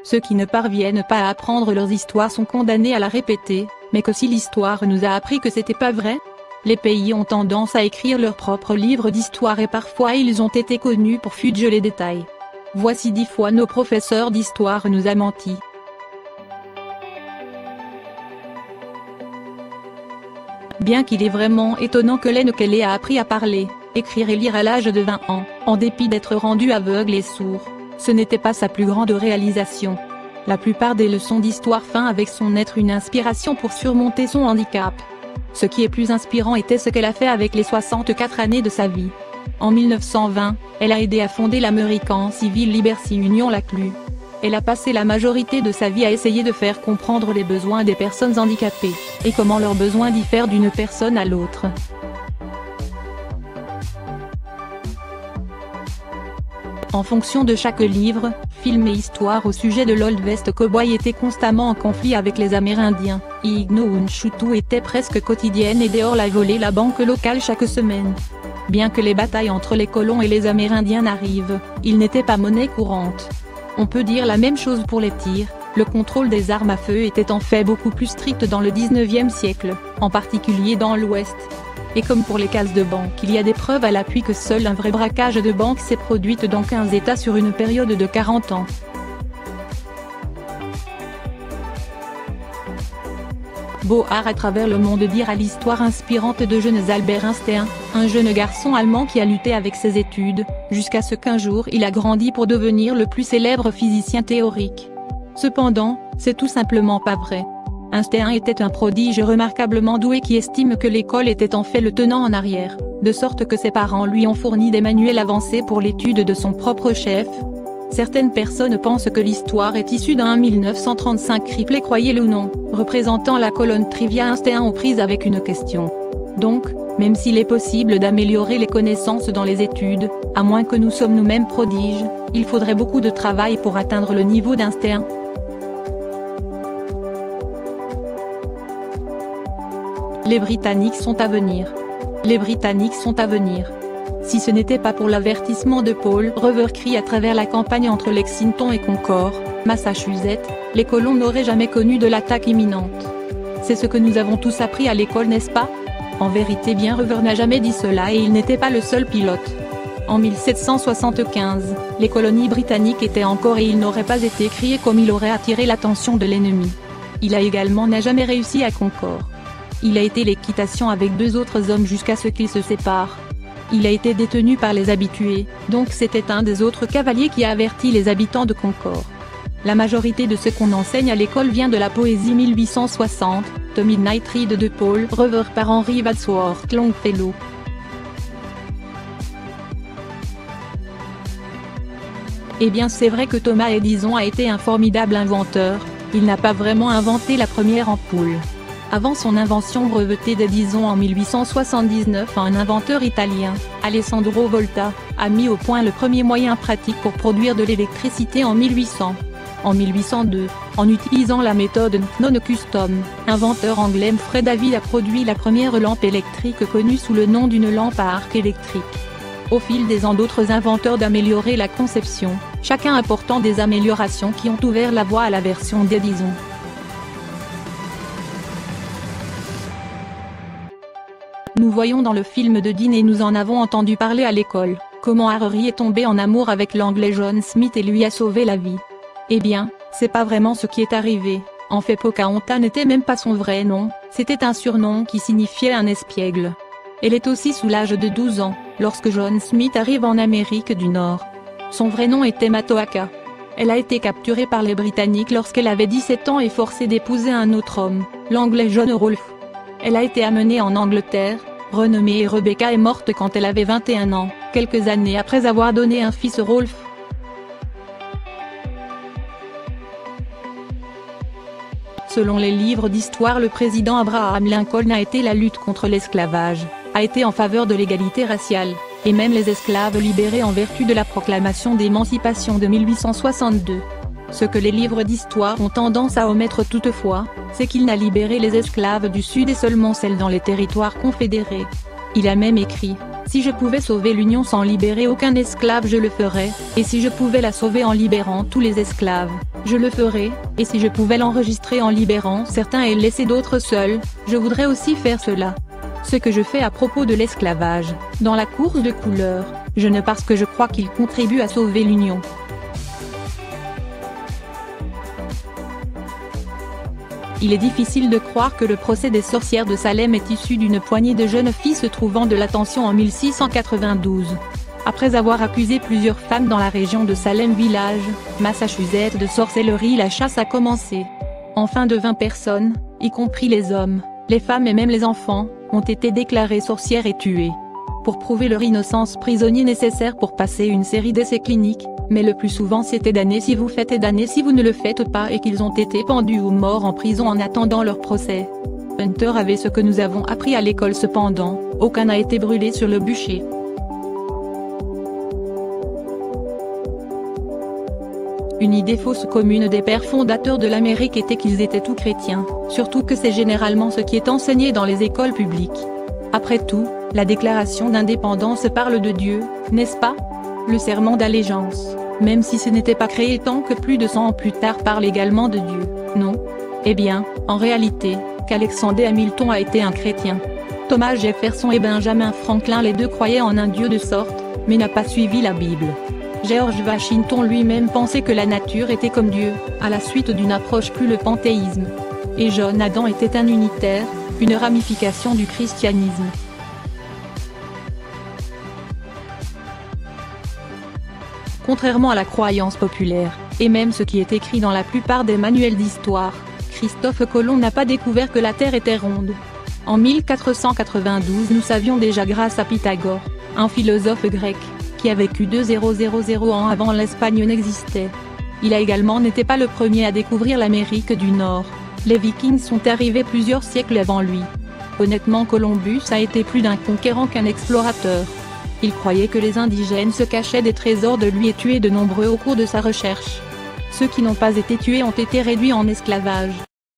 Ceux qui ne parviennent pas à apprendre leurs histoires sont condamnés à la répéter, mais que si l'histoire nous a appris que c'était pas vrai? Les pays ont tendance à écrire leurs propres livres d'histoire et parfois ils ont été connus pour fuger les détails. Voici 10 fois nos professeurs d'histoire nous a menti. Bien qu'il est vraiment étonnant que Lene Kelly a appris à parler, écrire et lire à l'âge de 20 ans, en dépit d'être rendu aveugle et sourd, ce n'était pas sa plus grande réalisation. La plupart des leçons d'histoire fin avec son être une inspiration pour surmonter son handicap. Ce qui est plus inspirant était ce qu'elle a fait avec les 64 années de sa vie. En 1920, elle a aidé à fonder l'American Civil Liberty Union l'ACLU. Elle a passé la majorité de sa vie à essayer de faire comprendre les besoins des personnes handicapées, et comment leurs besoins diffèrent d'une personne à l'autre. En fonction de chaque livre, film et histoire au sujet de l'Old West Cowboy était constamment en conflit avec les Amérindiens, Igno Unshutu était presque quotidienne et Deorla volait la banque locale chaque semaine. Bien que les batailles entre les colons et les Amérindiens n'arrivent, ils n'étaient pas monnaie courante. On peut dire la même chose pour les tirs, le contrôle des armes à feu était en fait beaucoup plus strict dans le 19e siècle, en particulier dans l'Ouest. Et comme pour les cases de banque, il y a des preuves à l'appui que seul un vrai braquage de banque s'est produit dans 15 États sur une période de 40 ans. Beau art à travers le monde dire à l'histoire inspirante de jeunes Albert Einstein, un jeune garçon allemand qui a lutté avec ses études, jusqu'à ce qu'un jour il a grandi pour devenir le plus célèbre physicien théorique. Cependant, c'est tout simplement pas vrai. Einstein était un prodige remarquablement doué qui estime que l'école était en fait le tenant en arrière, de sorte que ses parents lui ont fourni des manuels avancés pour l'étude de son propre chef. Certaines personnes pensent que l'histoire est issue d'un 1935 replay, croyez-le ou non, représentant la colonne Trivia Einstein aux prises avec une question. Donc, même s'il est possible d'améliorer les connaissances dans les études, à moins que nous sommes nous-mêmes prodiges, il faudrait beaucoup de travail pour atteindre le niveau d'Einstein. Les Britanniques sont à venir. Les Britanniques sont à venir. Si ce n'était pas pour l'avertissement de Paul Revere à travers la campagne entre Lexington et Concord, Massachusetts, les colons n'auraient jamais connu de l'attaque imminente. C'est ce que nous avons tous appris à l'école, n'est-ce pas? En vérité, bien Revere n'a jamais dit cela et il n'était pas le seul pilote. En 1775, les colonies britanniques étaient encore et il n'aurait pas été crié comme il aurait attiré l'attention de l'ennemi. Il a également n'a jamais réussi à Concord. Il a été l'équitation avec 2 autres hommes jusqu'à ce qu'ils se séparent. Il a été détenu par les habitués, donc c'était un des autres cavaliers qui a averti les habitants de Concord. La majorité de ce qu'on enseigne à l'école vient de la poésie 1860, The Midnight Ride de Paul Revere par Henry Wadsworth Longfellow. Eh bien c'est vrai que Thomas Edison a été un formidable inventeur, il n'a pas vraiment inventé la première ampoule. Avant son invention brevetée d'Edison en 1879, un inventeur italien, Alessandro Volta, a mis au point le premier moyen pratique pour produire de l'électricité en 1800. En 1802, en utilisant la méthode non-custom, inventeur anglais Fred David a produit la première lampe électrique connue sous le nom d'une lampe à arc électrique. Au fil des ans, d'autres inventeurs d'améliorer la conception, chacun apportant des améliorations qui ont ouvert la voie à la version d'Edison. Nous voyons dans le film de Dean et nous en avons entendu parler à l'école, comment Harry est tombé en amour avec l'anglais John Smith et lui a sauvé la vie. Eh bien, c'est pas vraiment ce qui est arrivé, en fait Pocahontas n'était même pas son vrai nom, c'était un surnom qui signifiait un espiègle. Elle est aussi sous l'âge de 12 ans, lorsque John Smith arrive en Amérique du Nord. Son vrai nom était Matoaka. Elle a été capturée par les Britanniques lorsqu'elle avait 17 ans et forcée d'épouser un autre homme, l'anglais John Rolfe. Elle a été amenée en Angleterre, renommée et Rebecca est morte quand elle avait 21 ans, quelques années après avoir donné un fils Rolfe. Selon les livres d'histoire, le président Abraham Lincoln a été la lutte contre l'esclavage, a été en faveur de l'égalité raciale, et même les esclaves libérés en vertu de la proclamation d'émancipation de 1862. Ce que les livres d'histoire ont tendance à omettre toutefois, c'est qu'il n'a libéré les esclaves du Sud et seulement celles dans les territoires confédérés. Il a même écrit « Si je pouvais sauver l'Union sans libérer aucun esclave je le ferais, et si je pouvais la sauver en libérant tous les esclaves, Je le ferai, et si je pouvais l'enregistrer en libérant certains et laisser d'autres seuls, je voudrais aussi faire cela. Ce que je fais à propos de l'esclavage, dans la course de couleurs, je ne parce que je crois qu'il contribue à sauver l'Union. Il est difficile de croire que le procès des sorcières de Salem est issu d'une poignée de jeunes filles se trouvant de l'attention en 1692. Après avoir accusé plusieurs femmes dans la région de Salem Village, Massachusetts de sorcellerie, la chasse a commencé. Enfin de 20 personnes, y compris les hommes, les femmes et même les enfants, ont été déclarées sorcières et tuées. Pour prouver leur innocence, prisonniers nécessaires pour passer une série d'essais cliniques, mais le plus souvent c'était damné si vous faites et damné si vous ne le faites pas, et qu'ils ont été pendus ou morts en prison en attendant leur procès. Hunter avait ce que nous avons appris à l'école, cependant, aucun n'a été brûlé sur le bûcher. Une idée fausse commune des pères fondateurs de l'Amérique était qu'ils étaient tous chrétiens, surtout que c'est généralement ce qui est enseigné dans les écoles publiques. Après tout, la déclaration d'indépendance parle de Dieu, n'est-ce pas? Le serment d'allégeance, même si ce n'était pas créé tant que plus de 100 ans plus tard, parle également de Dieu, non? Eh bien, en réalité, qu'Alexander Hamilton a été un chrétien. Thomas Jefferson et Benjamin Franklin, les deux, croyaient en un Dieu de sorte, mais n'a pas suivi la Bible. George Washington lui-même pensait que la nature était comme Dieu, à la suite d'une approche plus le panthéisme. Et John Adam était un unitaire, une ramification du christianisme. Contrairement à la croyance populaire, et même ce qui est écrit dans la plupart des manuels d'histoire, Christophe Colomb n'a pas découvert que la Terre était ronde. En 1492, nous savions déjà grâce à Pythagore, un philosophe grec, qui a vécu 2000 ans avant l'Espagne n'existait. Il a également n'était pas le premier à découvrir l'Amérique du Nord. Les Vikings sont arrivés plusieurs siècles avant lui. Honnêtement, Columbus a été plus d'un conquérant qu'un explorateur. Il croyait que les indigènes se cachaient des trésors de lui et tuaient de nombreux au cours de sa recherche. Ceux qui n'ont pas été tués ont été réduits en esclavage.